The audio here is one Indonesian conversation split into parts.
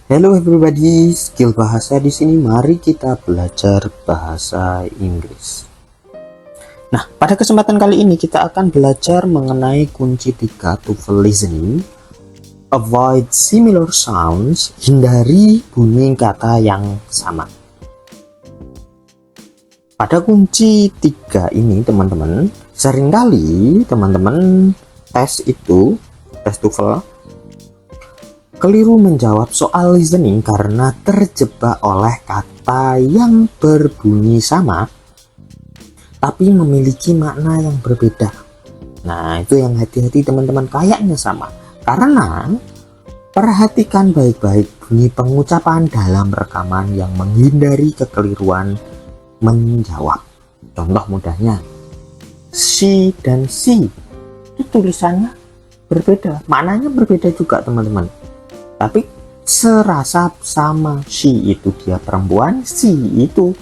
Hello everybody, skill bahasa di sini. Mari kita belajar bahasa Inggris. Nah, pada kesempatan kali ini kita akan belajar mengenai kunci 3 TOEFL listening. Avoid similar sounds, hindari bunyi kata yang sama. Pada kunci 3 ini teman-teman, seringkali teman-teman tes TOEFL keliru menjawab soal listening karena terjebak oleh kata yang berbunyi sama tapi memiliki makna yang berbeda. Nah, itu yang hati-hati teman-teman, kayaknya sama. Karena perhatikan baik-baik bunyi pengucapan dalam rekaman yang menghindari kekeliruan menjawab. Contoh mudahnya, she dan she itu tulisannya berbeda, maknanya berbeda juga teman-teman. Tapi serasa sama, she itu dia perempuan, she itu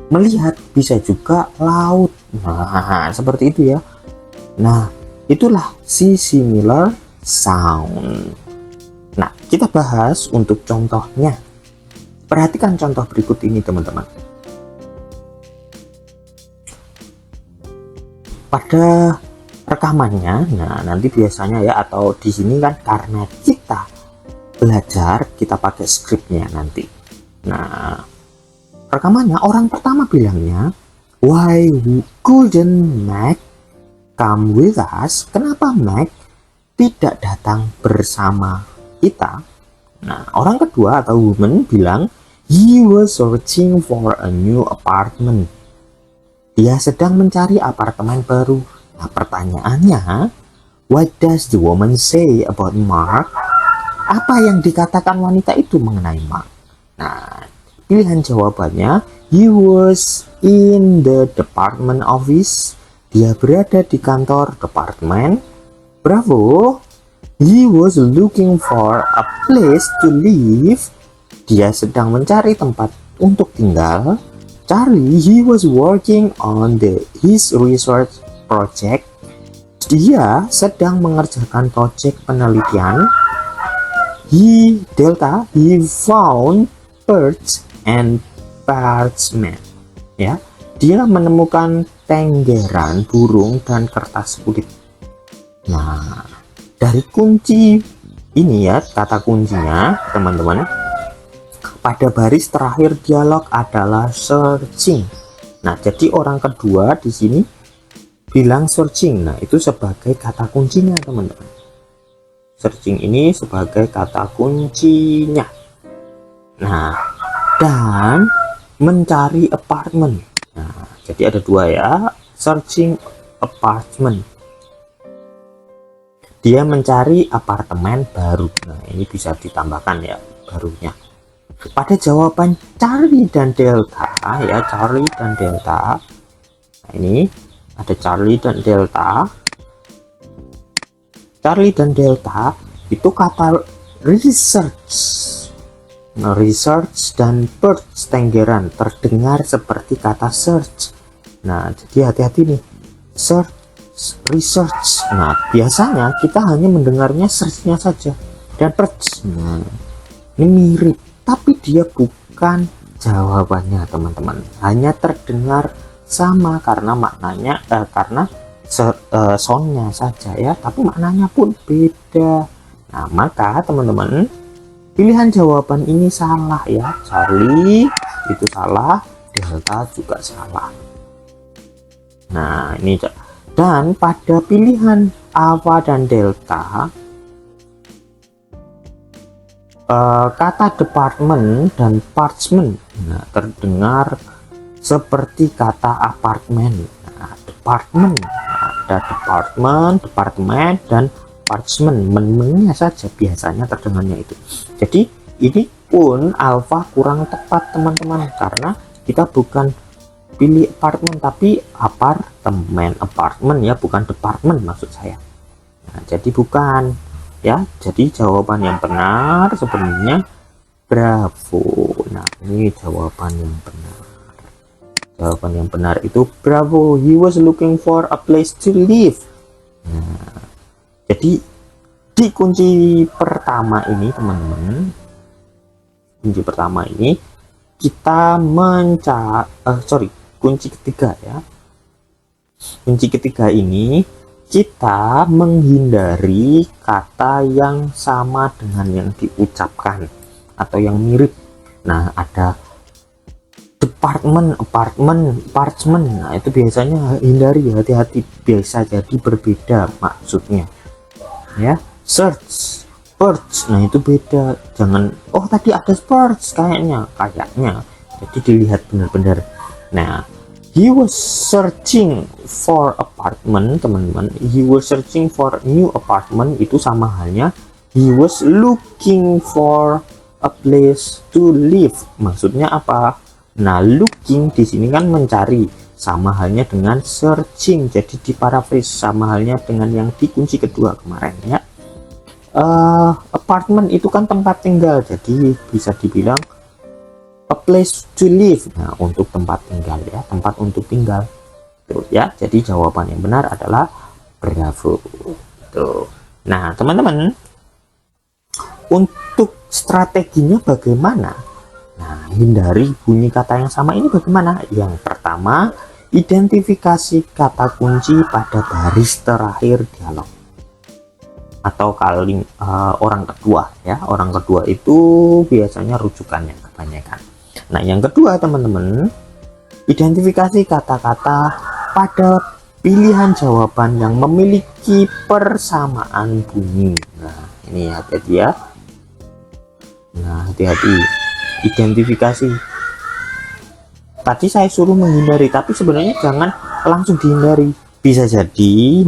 melihat, bisa juga laut. Nah, seperti itu ya. Nah, itulah si similar sound. Nah, kita bahas untuk contohnya. Perhatikan contoh berikut ini teman-teman. Pada rekamannya, nah nanti biasanya ya, atau di sini kan karena kita belajar, kita pakai skripnya nanti. Nah, rekamannya orang pertama bilangnya, why couldn't Mac come with us? Kenapa Mac tidak datang bersama kita? Nah, orang kedua atau woman bilang, he was searching for a new apartment. Dia sedang mencari apartemen baru. Nah, pertanyaannya, what does the woman say about Mark? Apa yang dikatakan wanita itu mengenai Mark? Nah, pilihan jawabannya, he was in the department office. Dia berada di kantor departemen. Bravo. He was looking for a place to live. Dia sedang mencari tempat untuk tinggal. Charlie, he was working on his research project. Dia sedang mengerjakan proyek penelitian. He found birds and parchment. Ya, dia menemukan tenggeran burung dan kertas kulit. Nah, dari kunci ini ya, kata kuncinya teman-teman, pada baris terakhir dialog adalah searching. Nah, jadi orang kedua di sini bilang searching. Nah, itu sebagai kata kuncinya teman-teman. Searching ini sebagai kata kuncinya. Nah, dan mencari apartemen. Nah, jadi ada dua ya, searching apartment. Dia mencari apartemen baru. Nah, ini bisa ditambahkan ya, barunya. Pada jawaban Charlie dan Delta ya, Charlie dan Delta. Nah, ini ada Charlie dan Delta. Charlie dan Delta itu kata research. Nah, research dan birds tenggeran terdengar seperti kata search. Nah, jadi hati-hati nih. Search, research. Nah, biasanya kita hanya mendengarnya search-nya saja. Dan birds. Nah, ini mirip, tapi dia bukan jawabannya, teman-teman. Hanya terdengar sama karena maknanya karena soundnya saja ya, tapi maknanya pun beda. Nah, maka teman-teman, pilihan jawaban ini salah ya. Charlie itu salah, Delta juga salah. Nah, ini, dan pada pilihan Alpha dan Delta, kata department dan parchment, nah, terdengar seperti kata apartemen. Nah, department, ada departemen dan parchment, mennya saja biasanya terdengarnya itu. Jadi ini pun alpha kurang tepat teman-teman, karena kita bukan pilih apartemen tapi apartemen ya, bukan departemen maksud saya. Nah, jadi bukan ya, jadi jawaban yang benar sebenarnya bravo. Nah, ini jawaban yang benar. Jawaban yang benar itu bravo. He was looking for a place to live. Nah, jadi di kunci pertama ini teman-teman, kunci pertama ini kita kunci ketiga ya. Kunci ketiga ini kita menghindari kata yang sama dengan yang diucapkan atau yang mirip. Nah, ada department, apartment. Nah, itu biasanya hindari, hati-hati, biasa jadi berbeda maksudnya. Ya, search, purge. Nah, itu beda. Jangan, oh tadi ada purge kayaknya. Jadi dilihat benar-benar. Nah, he was searching for apartment, teman-teman. He was searching for new apartment, itu sama halnya he was looking for a place to live. Maksudnya apa? Nah, looking di sini kan mencari, sama halnya dengan searching. Jadi di paraphrase sama halnya dengan yang di kunci kedua kemarin ya. Apartment itu kan tempat tinggal, jadi bisa dibilang a place to live. Nah, untuk tempat tinggal ya, tempat untuk tinggal. Tuh ya. Jadi jawaban yang benar adalah bravo. Tuh. Nah, teman-teman, untuk strateginya bagaimana? Nah, hindari bunyi kata yang sama ini bagaimana? Yang pertama, identifikasi kata kunci pada baris terakhir dialog. Atau orang kedua ya. Orang kedua itu biasanya rujukannya kebanyakan. Nah, yang kedua teman-teman, identifikasi kata-kata pada pilihan jawaban yang memiliki persamaan bunyi. Nah, ini hati-hati ya. Nah, hati-hati. Identifikasi. Tadi saya suruh menghindari, tapi sebenarnya jangan langsung dihindari. Bisa jadi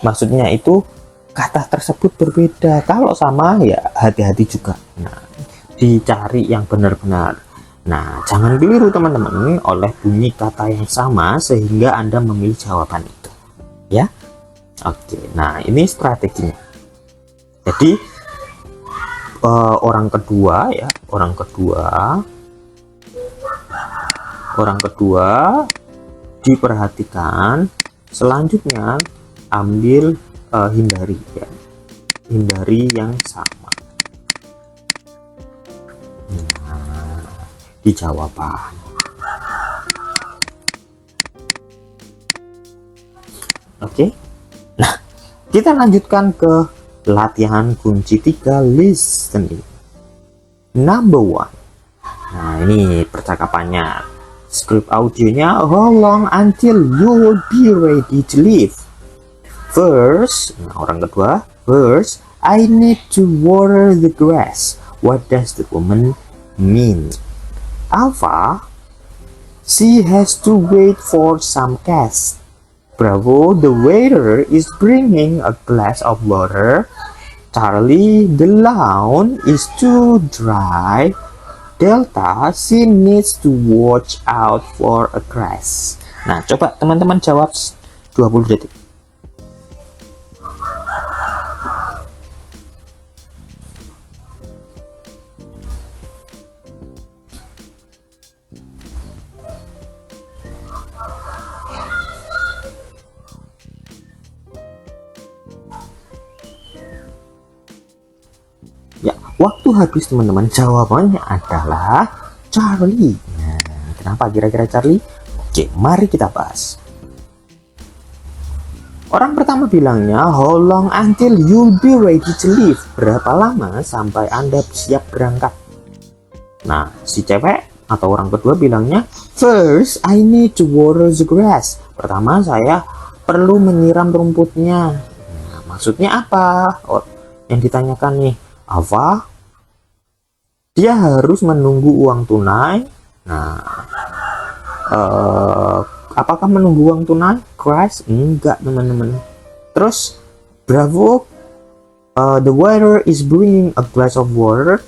maksudnya itu kata tersebut berbeda. Kalau sama ya hati-hati juga. Nah, dicari yang benar-benar. Nah, jangan keliru teman-teman oleh bunyi kata yang sama sehingga Anda memilih jawaban itu. Ya. Oke. Nah, ini strateginya. Jadi orang kedua diperhatikan. Selanjutnya ambil hindari ya, hindari yang sama. Nah, di jawaban. Oke. Nah, kita lanjutkan ke latihan kunci 3, listening. Number 1. Nah, ini percakapannya. Script audionya, how long until you will be ready to leave? First, nah orang kedua, first, I need to water the grass. What does the woman mean? Alpha, she has to wait for some guests. Bravo, the waiter is bringing a glass of water. Charlie, the lawn is too dry. Delta, she needs to watch out for a grass. Nah, coba teman-teman jawab 20 detik. Waktu habis teman-teman, jawabannya adalah Charlie. Nah, kenapa kira-kira Charlie? Oke, mari kita bahas. Orang pertama bilangnya, how long until you'll be ready to leave? Berapa lama sampai Anda siap berangkat? Nah, si cewek atau orang kedua bilangnya, first I need to water the grass. Pertama saya perlu menyiram rumputnya. Nah, maksudnya apa? Oh, yang ditanyakan nih, apa? Dia harus menunggu uang tunai. Nah, apakah menunggu uang tunai? Crash? Enggak, teman-teman. Terus, bravo, the waiter is bringing a glass of water.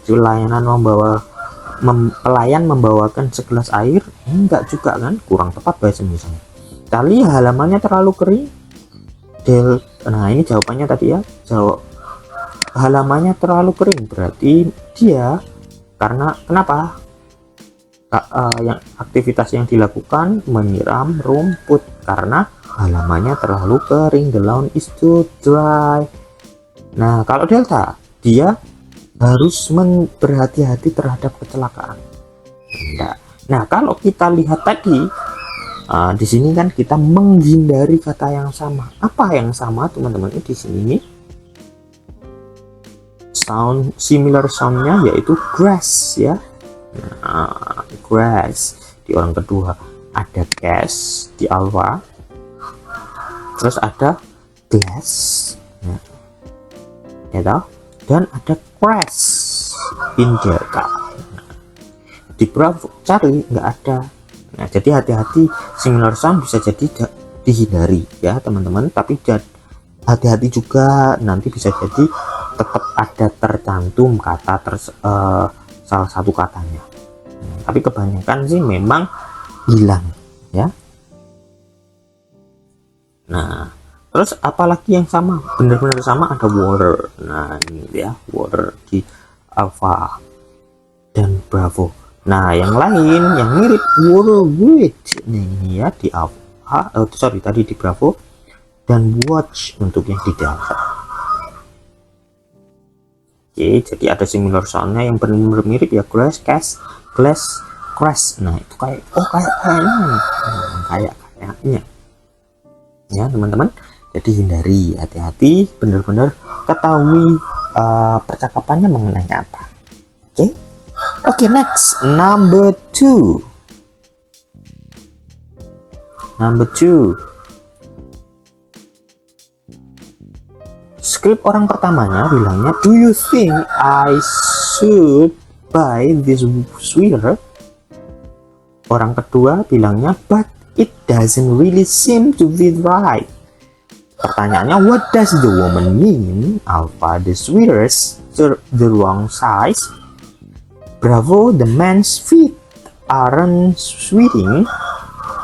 Pelayan membawakan segelas air. Enggak juga kan? Kurang tepat bahasa misalnya. Tali halamannya terlalu kering. Nah, ini jawabannya tadi ya. Halamannya terlalu kering. Berarti dia kenapa? Yang aktivitas yang dilakukan menyiram rumput karena halamannya terlalu kering. The lawn is too dry. Nah, kalau Delta, dia harus berhati-hati terhadap kecelakaan. Enggak. Nah, kalau kita lihat tadi di sini kan kita menghindari kata yang sama. Apa yang sama, teman-teman? Di sini similar soundnya yaitu grass ya. Nah, grass di orang kedua, ada gas di alpha, terus ada glass ya, dan ada crash in delta. Di Bravo Charlie nggak ada. Nah, jadi hati-hati, similar sound bisa jadi dihindari ya teman-teman, tapi hati-hati juga nanti bisa jadi tetap ada tercantum kata salah satu katanya. Tapi kebanyakan sih memang hilang ya. Nah, terus apalagi yang sama, benar-benar sama, ada water. Nah, ini ya, water di alpha dan bravo. Nah, yang lain yang mirip water with, nah ini ya di alpha, tadi di bravo, dan watch untuk yang di delta. Oke, jadi ada similar soundnya yang benar-benar mirip ya, glass, crash. Nah, itu kayaknya ya teman-teman. Jadi hindari, hati-hati, benar-benar ketahui percakapannya mengenai apa. Oke, next, number two. Skrip orang pertamanya bilangnya, do you think I should buy this sweater? Orang kedua bilangnya, but it doesn't really seem to be right. Pertanyaannya, what does the woman mean? Alpha, the sweater's the wrong size. Bravo, the man's feet aren't sweating.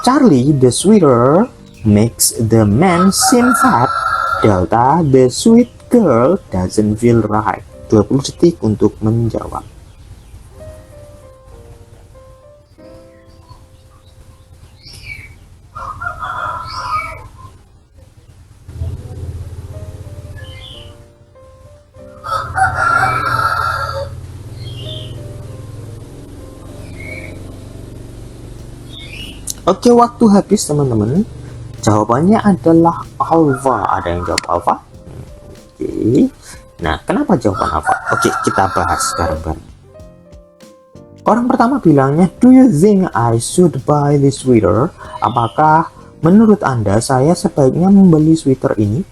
Charlie, the sweater makes the man seem fat. Delta, the sweet girl doesn't feel right. 20 detik untuk menjawab. Oke, waktu habis teman-teman. Jawabannya adalah alpha. Ada yang jawab alpha? Oke. Nah, kenapa jawaban alpha? Oke, kita bahas bareng-bareng. Orang pertama bilangnya, do you think I should buy this sweater? Apakah menurut Anda saya sebaiknya membeli sweater ini?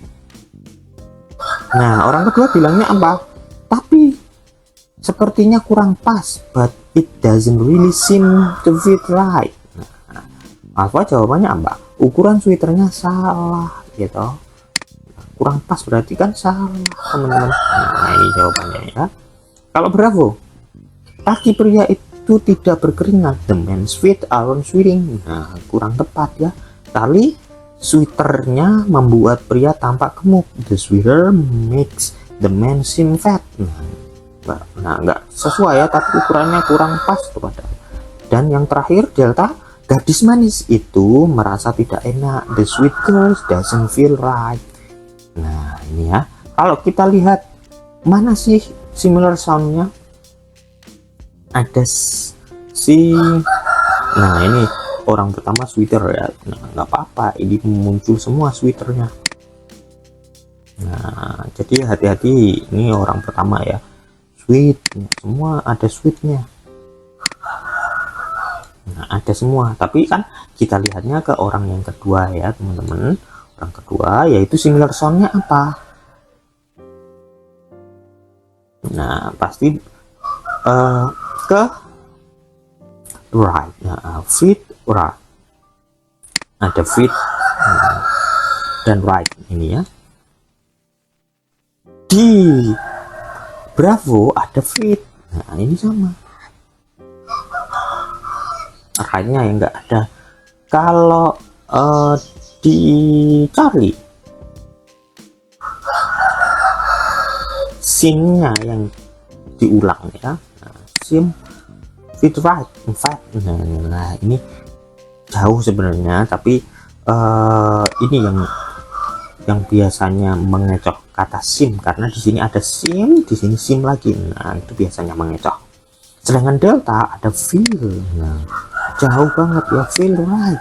Nah, orang kedua bilangnya apa? Tapi sepertinya kurang pas, but it doesn't really seem to fit right. Alpha jawabannya apa? Ukuran sweaternya salah gitu. Kurang pas berarti kan salah teman-teman. Nah, ini jawabannya ya. Kalau Bravo, kaki pria itu tidak berkeringat. The men's feet aren't sweating. Nah, kurang tepat ya. Tali sweaternya membuat pria tampak gemuk. The sweater makes the man seem fat. Nah, nggak sesuai ya, tapi ukurannya kurang pas kepada. Dan yang terakhir Delta, gadis manis itu merasa tidak enak. The sweet girl doesn't feel right. Nah, ini ya. Kalau kita lihat mana sih similar soundnya? Ada nah ini orang pertama sweater ya. Nah, nggak apa-apa. Ini muncul semua sweaternya. Nah, jadi hati-hati. Ini orang pertama ya. Sweet. Semua ada sweetnya. Nah, ada semua, tapi kan kita lihatnya ke orang yang kedua ya teman-teman. Orang kedua yaitu similar soundnya apa? Nah, pasti ke right. Nah, fit right. Ada fit dan right ini ya. Di Bravo ada fit. Nah, ini sama. Right-nya yang enggak ada. Kalau di Charlie sim-nya yang diulang ya. Nah, sim fit right, in fact. Nah, ini jauh sebenarnya, tapi ini yang yang biasanya mengecoh kata sim, karena di sini ada sim, di sini sim lagi. Nah, itu biasanya mengecoh. Sedangkan delta ada feel. Nah, jauh banget ya, feel right.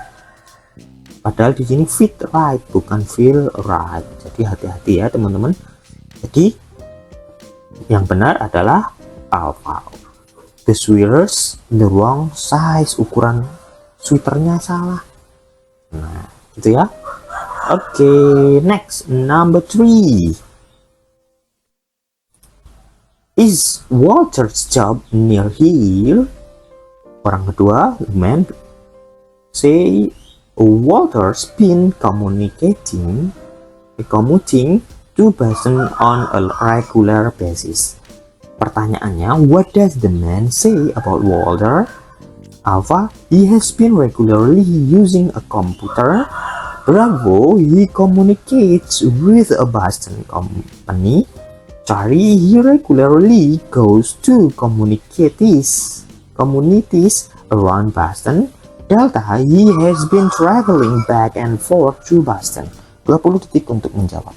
Padahal di sini fit right, bukan feel right. Jadi hati-hati ya teman-teman. Jadi yang benar adalah alpha. The sweaters the wrong size, ukuran sweaternya salah. Nah, gitu ya. Oke, next, number 3. Is Walter's job near here? Orang kedua, man, say Walter's been commuting to Boston on a regular basis. Pertanyaannya, what does the man say about Walter? Alpha, he has been regularly using a computer. Bravo, he communicates with a Boston company. Charlie, he regularly goes to communities around Boston. Delta, he has been traveling back and forth to Boston. 20 detik untuk menjawab.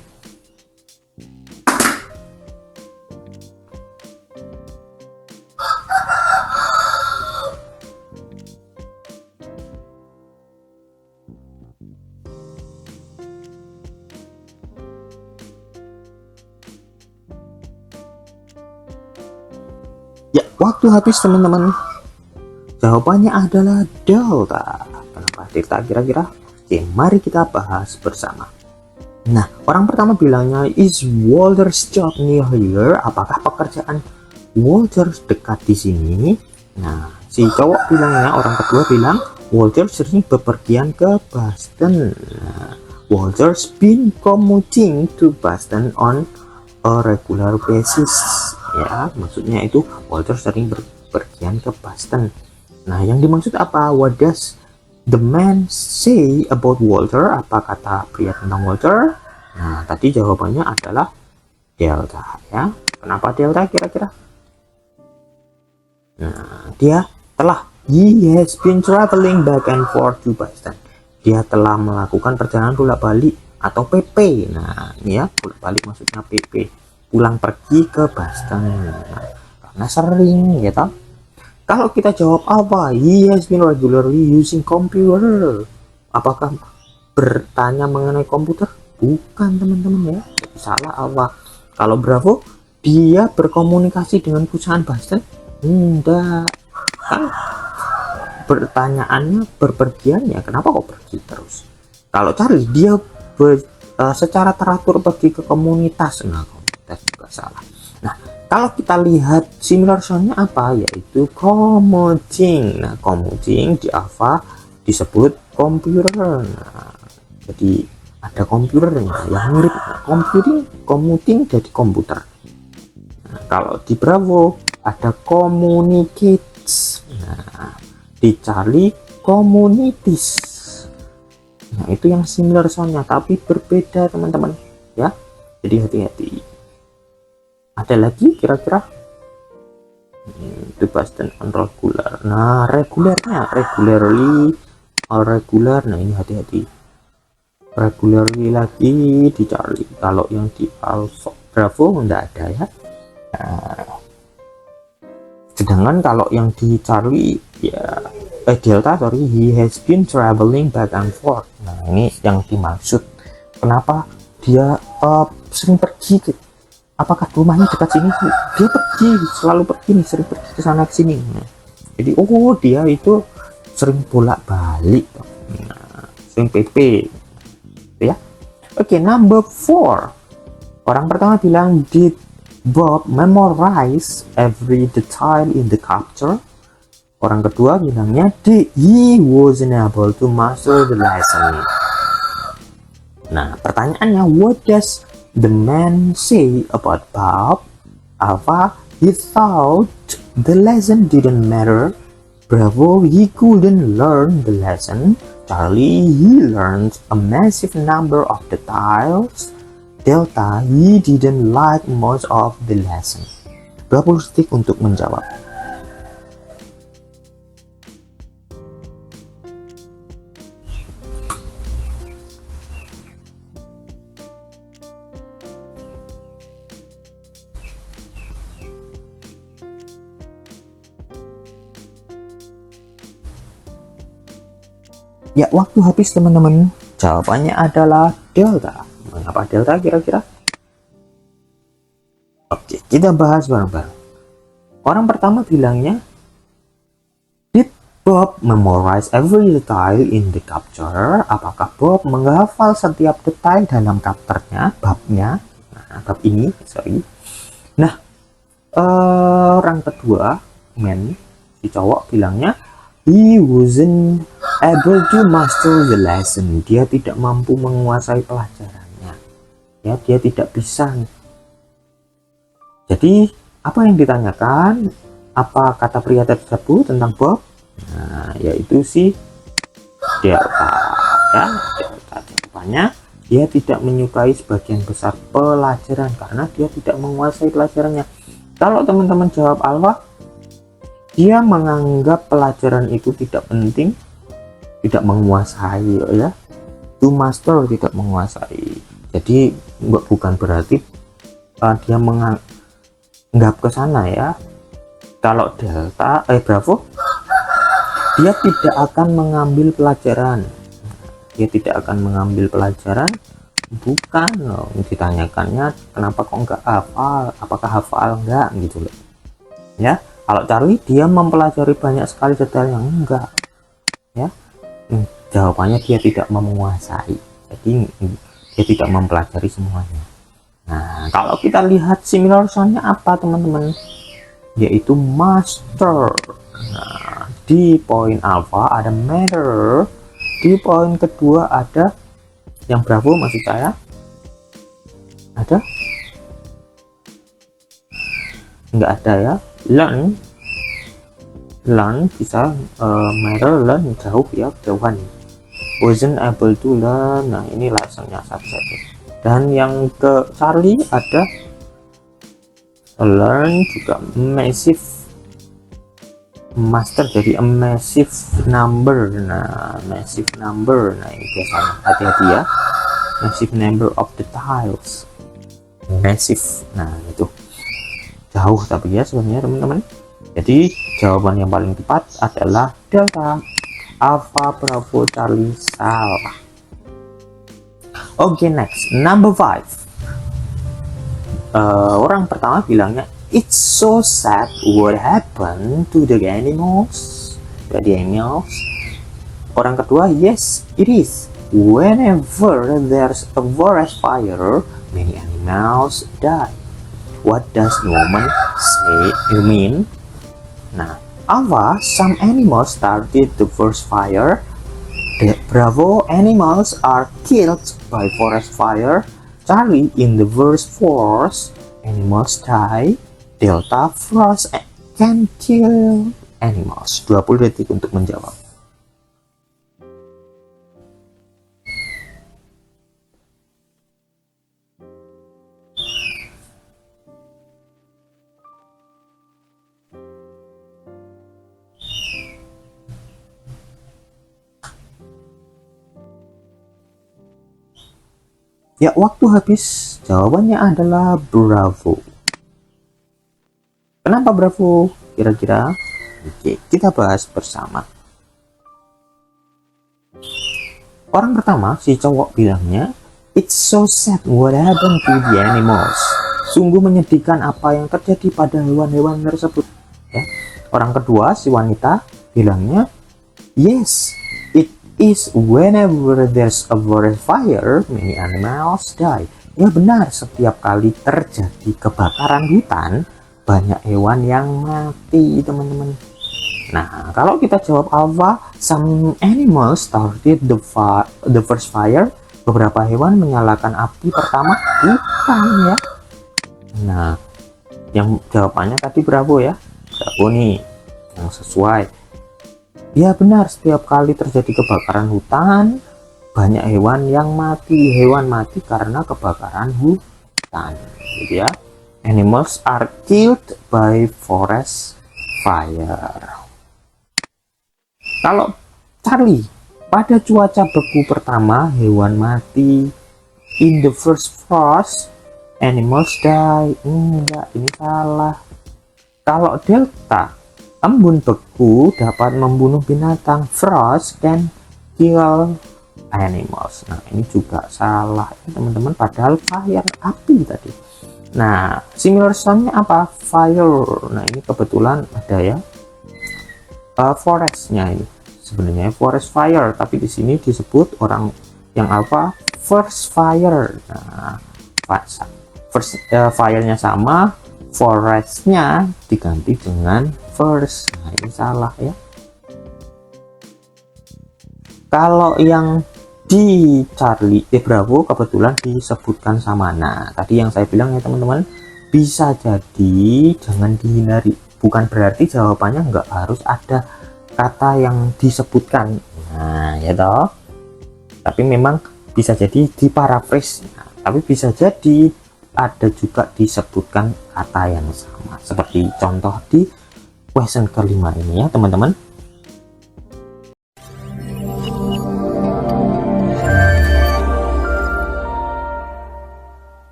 Ya, waktu habis teman-teman. Jawabannya adalah delta. Kenapa delta kira-kira? Oke, mari kita bahas bersama. Nah, orang pertama bilangnya, is Walter's job near here? Apakah pekerjaan Walter dekat di sini? Nah, si cowok bilangnya, orang kedua bilang, Walter sering bepergian ke Boston. Nah, Walter's been commuting to Boston on a regular basis. Ya, maksudnya itu Walter sering berpergian ke Boston. Nah, yang dimaksud apa? What does the man say about Walter? Apa kata pria tentang Walter? Nah, tadi jawabannya adalah delta ya. Kenapa delta kira-kira? Nah, he has been traveling back and forth to Boston. Dia telah melakukan perjalanan bolak-balik atau PP. Nah, ini ya, bolak-balik maksudnya PP. Pulang pergi ke Boston. Nah, karena sering ya toh. Kalau kita jawab apa? He has been regularly using computer. Apakah bertanya mengenai komputer? Bukan teman-teman ya. Salah apa? Kalau Bravo, dia berkomunikasi dengan perusahaan Boston? Enggak. Kan pertanyaannya berpergian ya. Kenapa kok pergi terus? Kalau Charlie, dia secara teratur pergi ke komunitas. Nah, komunitas juga salah. Nah, kalau kita lihat similar soundnya apa, yaitu commuting. Nah, commuting di alpha disebut komputer. Nah, jadi ada komputernya yang mirip commuting jadi komputer. Nah, kalau di Bravo ada communicates. Nah, di Charlie communities. Nah, itu yang similar soundnya tapi berbeda teman-teman ya. Jadi hati-hati. Ada lagi kira-kira? Itu Boston on regular. Nah, regularnya regularly or regular. Nah, ini hati-hati. Regularly lagi di Charlie. Kalau yang di Alpha Bravo enggak ada ya. Nah, sedangkan kalau yang di Charlie ya Delta, sorry, he has been traveling back and forth. Nah, ini yang dimaksud. Kenapa dia sering pergi ke, apakah rumahnya dekat sini? Dia pergi, selalu pergi nih, sering pergi ke sana ke sini. Nah, jadi dia itu sering bolak-balik. Nah, sering PP ya. Oke, number 4. Orang pertama bilang, did Bob memorize every detail in the capture? Orang kedua bilangnya, he wasn't able to master the lesson. Nah, pertanyaannya, what does the man say about Bob? Alpha, he thought the lesson didn't matter. Bravo, he couldn't learn the lesson. Charlie, he learned a massive number of details. Delta, he didn't like most of the lesson. 20 detik untuk menjawab. Ya, waktu habis teman-teman. Jawabannya adalah delta. Mengapa delta kira-kira? Oke, kita bahas bareng-bareng. Orang pertama bilangnya, did Bob memorize every detail in the capture? Apakah Bob menghafal setiap detail dalam capture-nya, babnya? Nah, bab ini, sorry. Nah, orang kedua, si cowok bilangnya, he wasn't able to master the lesson. Dia tidak mampu menguasai pelajarannya. Ya, dia tidak bisa. Jadi, apa yang ditanyakan? Apa kata pria tersebut tentang Bob? Nah, yaitu si delta. Ya, delta jawabannya, dia tidak menyukai sebagian besar pelajaran karena dia tidak menguasai pelajarannya. Kalau teman-teman jawab alpha, dia menganggap pelajaran itu tidak penting, tidak menguasai, ya. To master, tidak menguasai. Jadi bukan berarti dia menganggap ke sana, ya. Kalau delta bravo, dia tidak akan mengambil pelajaran. Dia tidak akan mengambil pelajaran, bukan loh. Ditanyakannya kenapa kok enggak hafal, apakah hafal enggak gitu loh, ya. Kalau Charlie, dia mempelajari banyak sekali detail yang enggak, ya. Jawabannya dia tidak menguasai, jadi dia tidak mempelajari semuanya. Nah, kalau kita lihat similar soundnya apa teman-teman, yaitu master. Nah, di poin alpha ada matter, di poin kedua ada yang bravo, maksud saya ada nggak ada, ya. Learn bisa matter, learn jauh, ya, jauhan. Wasn't able to learn, nah ini lessonnya satu saja. Dan yang ke Charlie ada learn juga massive, master jadi a massive number. Nah, massive number, nah ini biasanya hati-hati, ya. Massive number of the tiles, massive. Nah, itu jauh tapi ya sebenarnya teman-teman. Jadi jawaban yang paling tepat adalah delta. Alpha, Bravo, Charlie salah. Oke, next, number 5. Orang pertama bilangnya, it's so sad what happened to the animals. Orang kedua, yes, it is. Whenever there's a forest fire, many animals die. What does Norman say? You mean? Nah, Alpha, some animals started the first fire. Bravo, animals are killed by forest fire. Charlie, in the verse 4, animals die. Delta, frost can kill animals. 20 detik untuk menjawab. Ya, waktu habis. Jawabannya adalah bravo. Kenapa bravo kira-kira? Oke, kita bahas bersama. Orang pertama, si cowok bilangnya, it's so sad what happened to the animals. Sungguh menyedihkan apa yang terjadi pada hewan-hewan tersebut, ya. Orang kedua, si wanita bilangnya, yes, it is whenever there's a forest fire, many animals die. Ya benar, setiap kali terjadi kebakaran hutan, banyak hewan yang mati, teman-teman. Nah, kalau kita jawab alpha, some animals started the first fire. Beberapa hewan menyalakan api pertama, bukan, ya. Nah, yang jawabannya tadi bravo, ya. Bravo nih, yang sesuai. Ya benar, setiap kali terjadi kebakaran hutan, banyak hewan yang mati. Hewan mati karena kebakaran hutan, gitu ya. Animals are killed by forest fire. Kalau Charlie, pada cuaca beku pertama, hewan mati. In the first frost, animals die. Enggak, ini salah. Kalau Delta, embun beku dapat membunuh binatang. Frost can kill animals. Nah ini juga salah ya teman-teman, padahal fire api tadi. Nah similar soundnya apa? Fire. Nah ini kebetulan ada ya forestnya, ini sebenarnya forest fire, tapi di sini disebut orang yang alpha first fire. Nah first fire-nya sama, forestnya diganti dengan first. Nah ini salah ya. Kalau yang di Charlie Bravo kebetulan disebutkan sama. Nah tadi yang saya bilang ya teman-teman, bisa jadi jangan dihindari, bukan berarti jawabannya nggak harus ada kata yang disebutkan. Nah ya toh, tapi memang bisa jadi di paraphrase. Nah, tapi bisa jadi ada juga disebutkan kata yang sama, seperti contoh di question kelima ini ya teman-teman.